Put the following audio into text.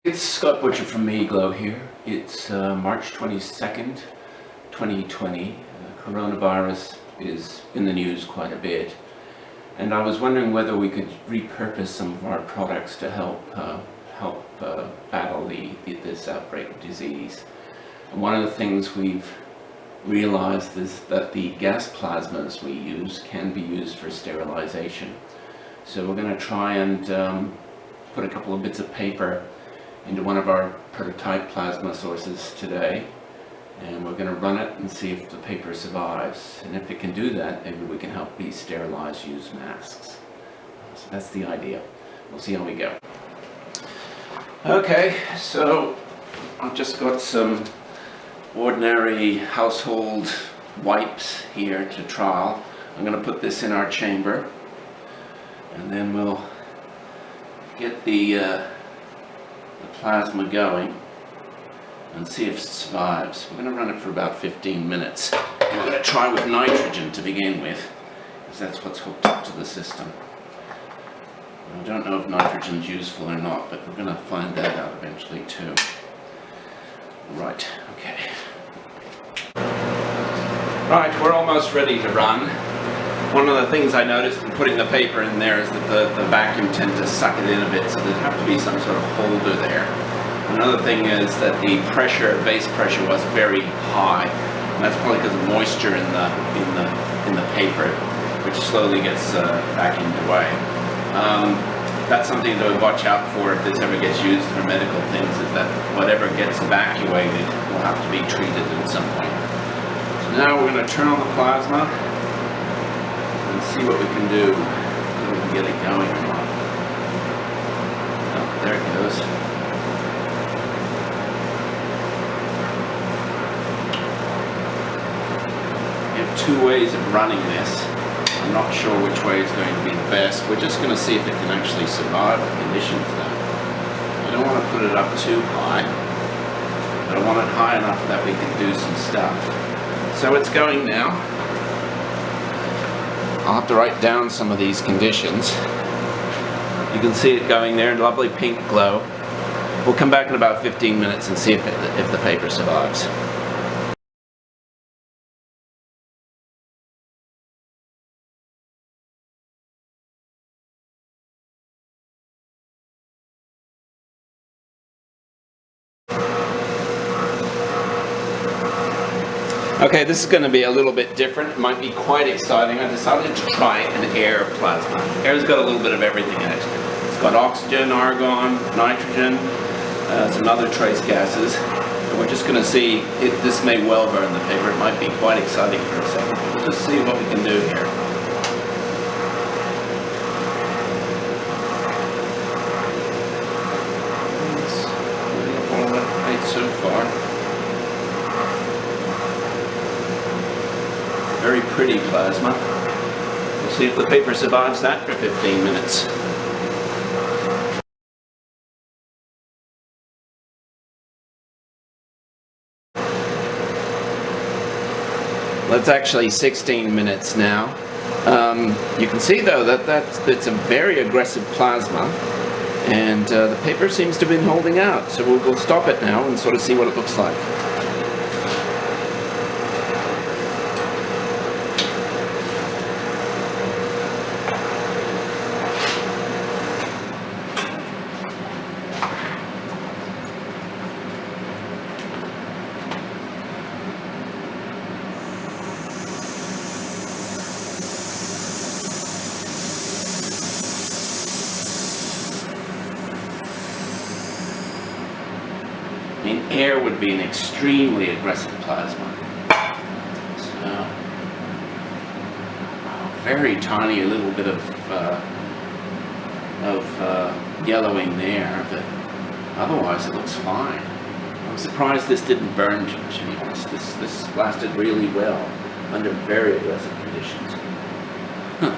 It's Scott Butcher from Meaglow here. It's March 22nd, 2020. Coronavirus is in the news quite a bit, and I was wondering whether we could repurpose some of our products to help battle this outbreak of disease. And one of the things we've realized is that the gas plasmas we use can be used for sterilization. So we're going to try and put a couple of bits of paper into one of our prototype plasma sources today, and we're going to run it and see if the paper survives, and if it can do that, maybe we can help these sterilized used masks. So that's the idea. We'll see how we go. Okay, so I've just got some ordinary household wipes here to trial. I'm going to put this in our chamber, and then we'll get the plasma going and see if it survives. We're going to run it for about 15 minutes. And we're going to try with nitrogen to begin with, because that's what's hooked up to the system. I don't know if nitrogen's useful or not, but we're going to find that out eventually too. Right, okay. Right, we're almost ready to run. One of the things I noticed in putting the paper in there is that the vacuum tends to suck it in a bit, so there'd have to be some sort of holder there. Another thing is that the base pressure was very high, and that's probably because of moisture in the paper, which slowly gets vacuumed away. That's something to watch out for if this ever gets used for medical things, is that whatever gets evacuated will have to be treated at some point. So now we're going to turn on the plasma and see what we can do, if we can get it going or not. Oh, there it goes. We have two ways of running this. I'm not sure which way is going to be the best. We're just going to see if it can actually survive the conditions though. I don't want to put it up too high, but I want it high enough that we can do some stuff. So it's going now. I'll have to write down some of these conditions. You can see it going there in lovely pink glow. We'll come back in about 15 minutes and see if the paper survives. Okay, this is going to be a little bit different. It might be quite exciting. I decided to try an air plasma. Air's got a little bit of everything in it. It's got oxygen, argon, nitrogen, some other trace gases. And we're just going to see if this may well burn the paper. It might be quite exciting for a second. We'll just see what we can do here. It's really up all right so far. Very pretty plasma. We'll see if the paper survives that for 15 minutes. That's actually 16 minutes now. You can see though that's a very aggressive plasma, and the paper seems to have been holding out. So we'll stop it now and sort of see what it looks like. I mean, air would be an extremely aggressive plasma. So, very tiny, a little bit of yellowing there, but otherwise it looks fine. I'm surprised this didn't burn, to be honest. This lasted really well under very aggressive conditions. Huh.